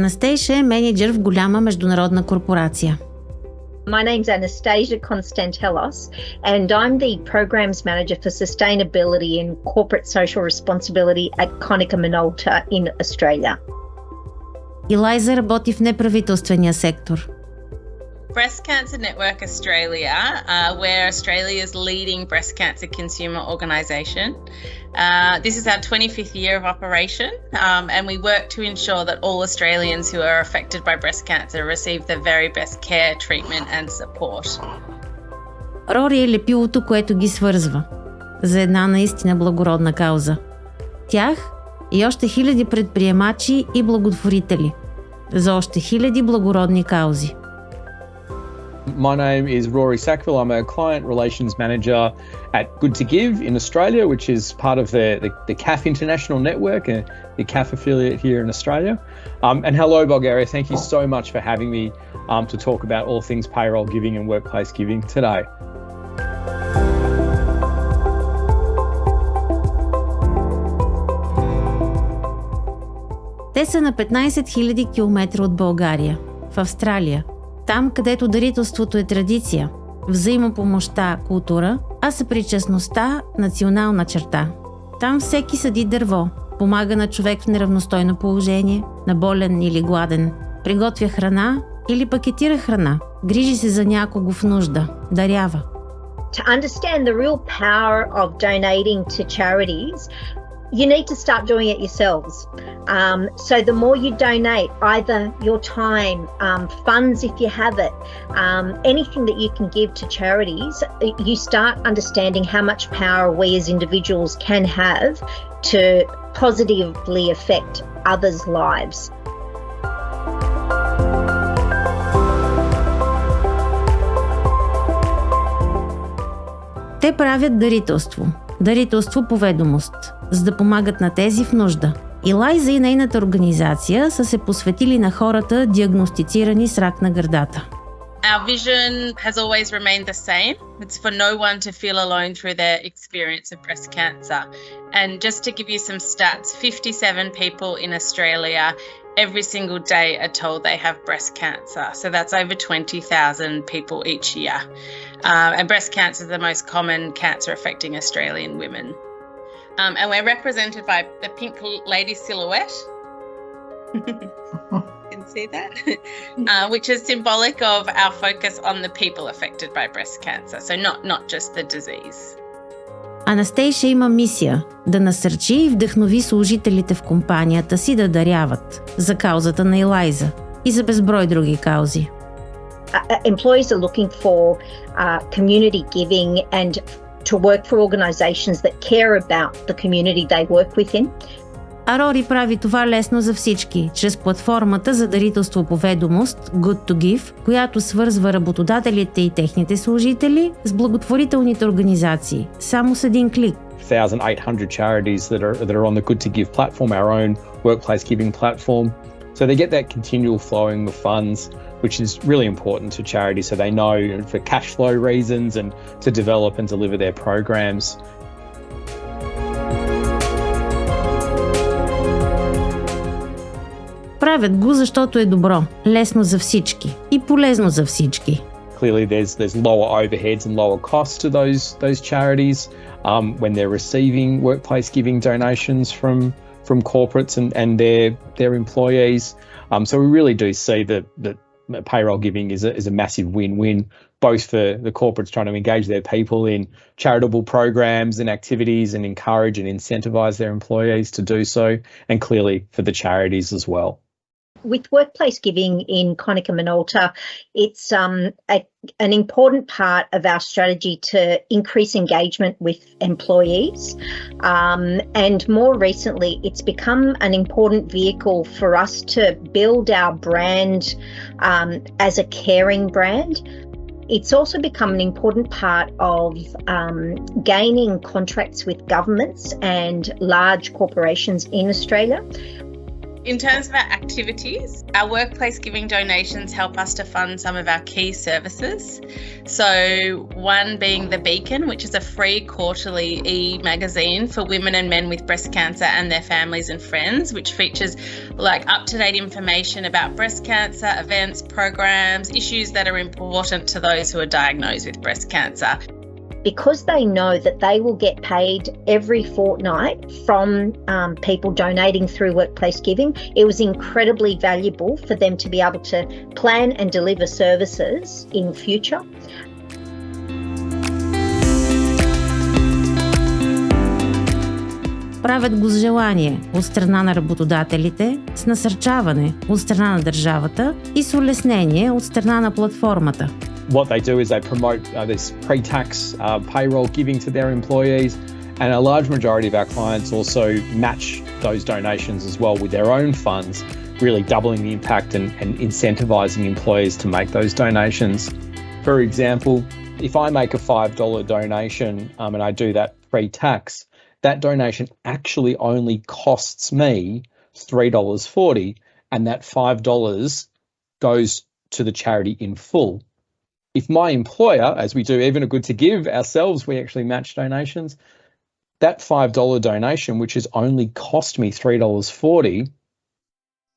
Anastasia е менеджер в голяма международна корпорация. My name's Anastasia Constantelos, and I'm the Programs Manager for Sustainability and Corporate Social Responsibility at Konica Minolta in Australia. Eliza работи в неправителствения сектор. Breast Cancer Network Australia, we're Australia's leading breast cancer consumer organisation. This is our 25th year of operation, and we work to ensure that all Australians who are affected by breast cancer receive the very best care, treatment and support. Рори е лепилото, което ги свързва за една наистина благородна кауза. Тях и още хиляди предприемачи и благотворители за още хиляди благородни каузи. My name is Rory Sackville. I'm a client relations manager at Good2Give in Australia, which is part of the CAF International Network, the CAF affiliate here in Australia. And hello, Bulgaria. Thank you so much for having me to talk about all things payroll giving and workplace giving today. Те са на 15 000 км от България, в Австралия. Там, където дарителството е традиция, взаимопомощта – култура, а съпричастността – национална черта. Там всеки съди дърво, помага на човек в неравностойно положение, на болен или гладен, приготвя храна или пакетира храна, грижи се за някого в нужда, дарява. To understand the real power of donating to charities, you need to start doing it yourselves. So the more you donate, either your time, funds if you have it, anything that you can give to charities, you start understanding how much power we as individuals can have to positively affect others' lives. Те правят дарителство. Дарителство по ведомост, за да помагат на тези в нужда. Елайза и нейната организация са се посветили на хората, диагностицирани с рак на гърдата. Our vision has always remained the same. It's for no one to feel alone through their experience of breast cancer. And just to give you some stats, 57 people in Australia every single day are told they have breast cancer. So that's over 20,000 people each year. And breast cancer is the most common cancer affecting Australian women. And we're represented by the pink lady silhouette. You can see that. Which is symbolic of our focus on the people affected by breast cancer. So not just the disease. Анастейша има мисия да насърчи и вдъхнови служителите в компанията си да даряват за каузата на Елайза и за безброй други каузи. Employees are looking for community giving and to work for organisations that care about the community they work within. А Рори прави това лесно за всички, чрез платформата за дарителство по ведомост Good2Give, която свързва работодателите и техните служители с благотворителните организации, само с един клик. 1,800 charities that are on the Good2Give platform, our own workplace giving platform. So they get that continual flowing of funds, which is really important to charities, so they know for cash flow reasons and to develop and deliver their programs. Правят го, защото е добро, лесно за всички и полезно за всички. Clearly there's lower overheads and lower costs to those charities when they're receiving workplace giving donations from corporates and their employees. So we really do see that payroll giving is a massive win-win, both for the corporates trying to engage their people in charitable programs and activities and encourage and incentivize their employees to do so, and clearly for the charities as well. With workplace giving in Konica Minolta, it's an important part of our strategy to increase engagement with employees. And more recently, it's become an important vehicle for us to build our brand as a caring brand. It's also become an important part of gaining contracts with governments and large corporations in Australia. In terms of our activities, our workplace giving donations help us to fund some of our key services. So one being The Beacon, which is a free quarterly e-magazine for women and men with breast cancer and their families and friends, which features like up-to-date information about breast cancer, events, programs, issues that are important to those who are diagnosed with breast cancer. Because they know that they will get paid every fortnight from people donating through workplace giving, it was incredibly valuable for them to be able to plan and deliver services in future. Правят го с желание от страна на работодателите, с насърчаване от страна на държавата и с улеснение от страна на платформата. What they do is they promote this pre-tax payroll giving to their employees, and a large majority of our clients also match those donations as well with their own funds, really doubling the impact and incentivising employees to make those donations. For example, if I make a $5 donation and I do that pre-tax, that donation actually only costs me $3.40, and that $5 goes to the charity in full. If my employer, as we do even a Good2Give ourselves, we actually match donations, that $5 donation, which has only cost me $3.40,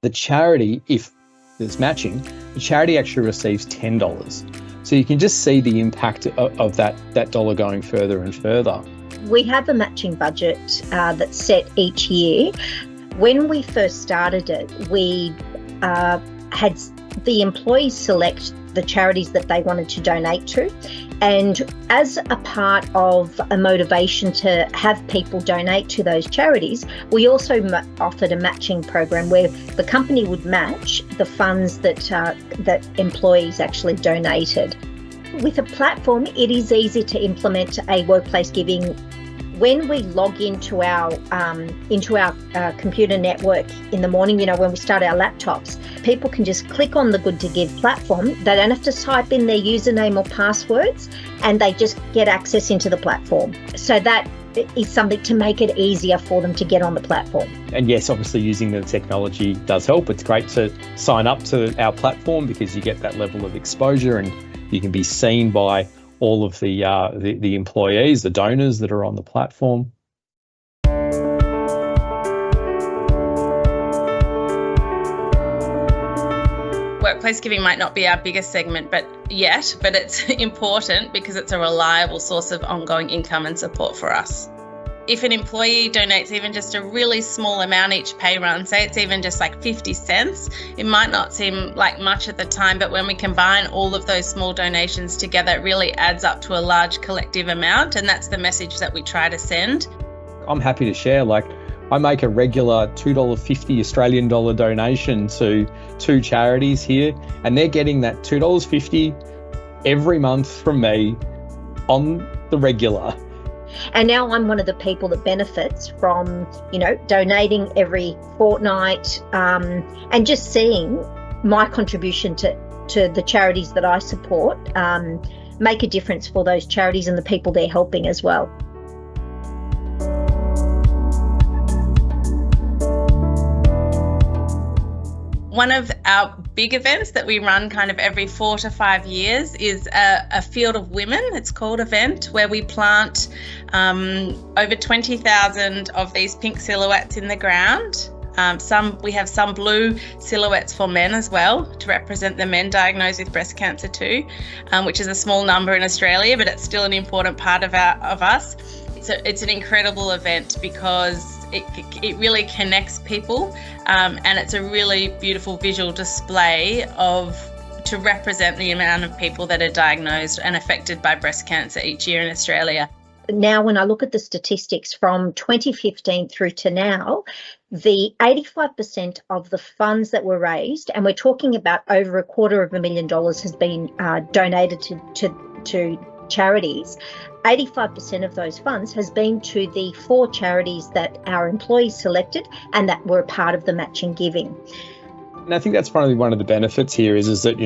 the charity, if there's matching, the charity actually receives $10. So you can just see the impact of that dollar going further and further. We have a matching budget that's set each year. When we first started it, we had the employees select the charities that they wanted to donate to. And as a part of a motivation to have people donate to those charities, we also offered a matching program where the company would match the funds that employees actually donated. With a platform, it is easy to implement a workplace giving. When we log into our computer network in the morning, when we start our laptops, people can just click on the Good2Give platform. They don't have to type in their username or passwords, and they just get access into the platform. So that is something to make it easier for them to get on the platform. And yes, obviously using the technology does help. It's great to sign up to our platform because you get that level of exposure and you can be seen by all of the employees, the donors that are on the platform. Workplace giving might not be our biggest segment but it's important because it's a reliable source of ongoing income and support for us. If an employee donates even just a really small amount each pay run, say it's even just like 50 cents, it might not seem like much at the time, but when we combine all of those small donations together, it really adds up to a large collective amount, and that's the message that we try to send. I'm happy to share, I make a regular $2.50 Australian dollar donation to two charities here, and they're getting that $2.50 every month from me on the regular. And now I'm one of the people that benefits from, donating every fortnight and just seeing my contribution to the charities that I support make a difference for those charities and the people they're helping as well. One of our big events that we run kind of every 4 to 5 years is a Field of Women, it's called, event, where we plant over 20,000 of these pink silhouettes in the ground. We have some blue silhouettes for men as well to represent the men diagnosed with breast cancer too, which is a small number in Australia, but it's still an important part of us. It's an incredible event because it really connects people, and it's a really beautiful visual display to represent the amount of people that are diagnosed and affected by breast cancer each year in Australia. Now, when I look at the statistics from 2015 through to now, the 85% of the funds that were raised, and we're talking about over $250,000 has been donated to charities. 85% of those funds has been to the 4 charities that our employees selected and that were part of the matching giving. And I think that's probably one of the benefits here is that,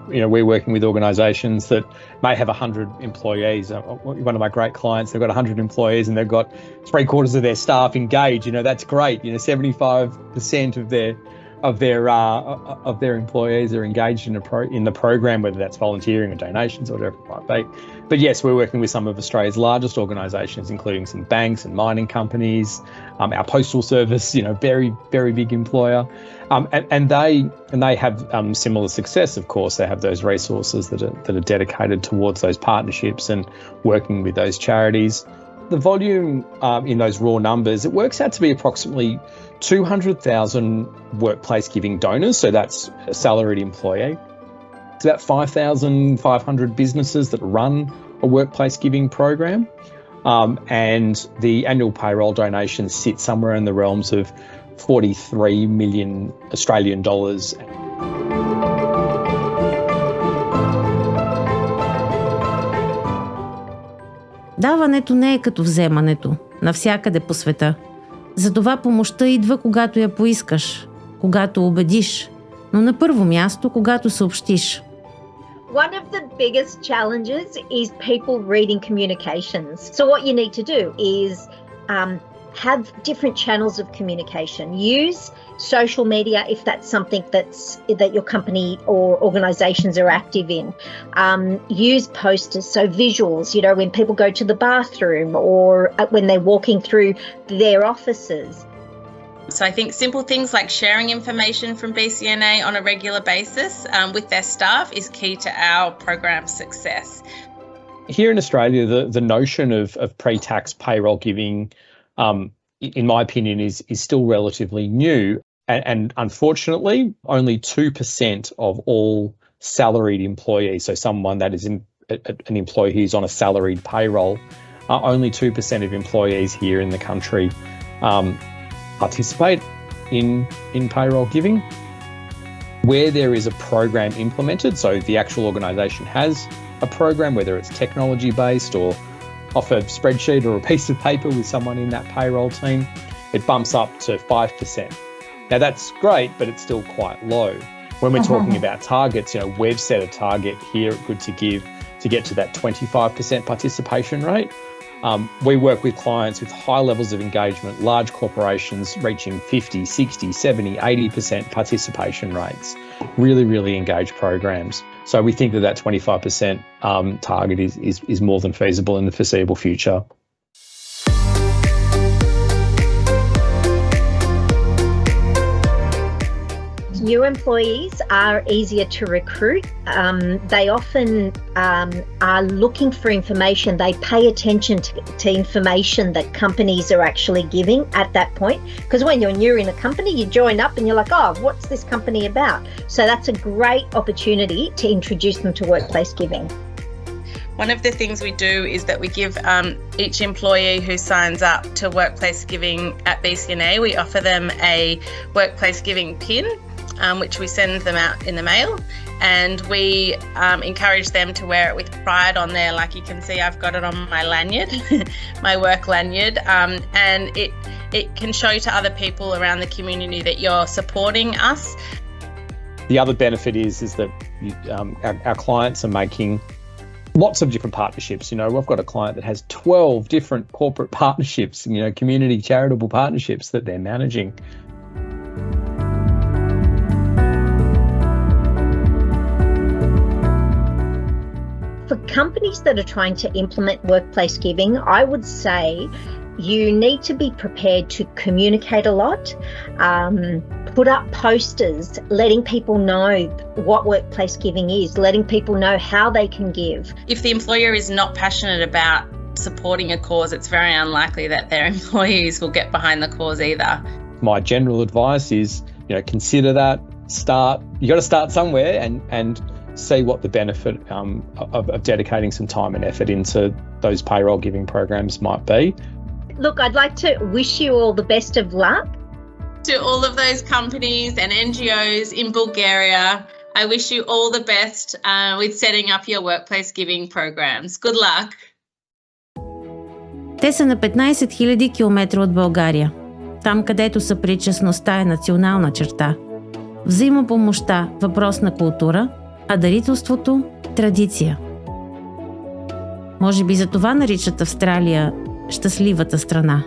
we're working with organisations that may have 100 employees. One of my great clients, they've got 100 employees and they've got 3/4 of their staff engaged. That's great. 75% of their employees are engaged in the program, whether that's volunteering or donations or whatever it might be. But yes, we're working with some of Australia's largest organisations, including some banks and mining companies, our postal service, very, very big employer. And they have similar success, of course. They have those resources that are dedicated towards those partnerships and working with those charities. The volume in those raw numbers, it works out to be approximately 200,000 workplace giving donors. So that's a salaried employee. It's about 5,500 businesses that run a workplace giving program. And the annual payroll donations sit somewhere in the realms of 43 million Australian dollars. Даването не е като вземането, навсякъде по света. Затова помощта идва, когато я поискаш, когато убедиш, но на първо място, когато съобщиш. One of the biggest challenges is people reading communications. So what you need to do is have different channels of communication. Use social media if that's something that your company or organisations are active in. Use posters, so visuals, when people go to the bathroom or when they're walking through their offices. So I think simple things like sharing information from BCNA on a regular basis with their staff is key to our program success. Here in Australia, the notion of pre-tax payroll giving, in my opinion, is still relatively new. And unfortunately, only 2% of all salaried employees, so someone that is an employee who's on a salaried payroll, only 2% of employees here in the country participate in payroll giving. Where there is a program implemented, so the actual organisation has a program, whether it's technology-based or off a spreadsheet or a piece of paper with someone in that payroll team, it bumps up to 5%. Now that's great, but it's still quite low. When we're talking about targets, we've set a target here at Good2Give to get to that 25% participation rate. We work with clients with high levels of engagement, large corporations reaching 50, 60, 70, 80% participation rates. Really, really engaged programs. So we think that 25% target is more than feasible in the foreseeable future. New employees are easier to recruit. They often are looking for information. They pay attention to information that companies are actually giving at that point. Because when you're new in a company, you join up and you're like, oh, what's this company about? So that's a great opportunity to introduce them to workplace giving. One of the things we do is that we give each employee who signs up to workplace giving at BCNA, we offer them a workplace giving pin, which we send them out in the mail, and we encourage them to wear it with pride on there. Like you can see, I've got it on my lanyard, my work lanyard, and it can show to other people around the community that you're supporting us. The other benefit is that our clients are making lots of different partnerships. We've got a client that has 12 different corporate partnerships, community charitable partnerships that they're managing. For companies that are trying to implement workplace giving, I would say you need to be prepared to communicate a lot, put up posters, letting people know what workplace giving is, letting people know how they can give. If the employer is not passionate about supporting a cause, it's very unlikely that their employees will get behind the cause either. My general advice is, consider that, you got to start somewhere and see what the benefit of dedicating some time and effort into those payroll giving programs might be. Look, I'd like to wish you all the best of luck. To all of those companies and NGOs in Bulgaria, I wish you all the best with setting up your workplace giving programs. Good luck! Те са на 15 000 км от България. Там, където съпричастността е национална черта. взаимопомощта – въпрос на култура, а дарителството – традиция. Може би за това наричат Австралия щастливата страна.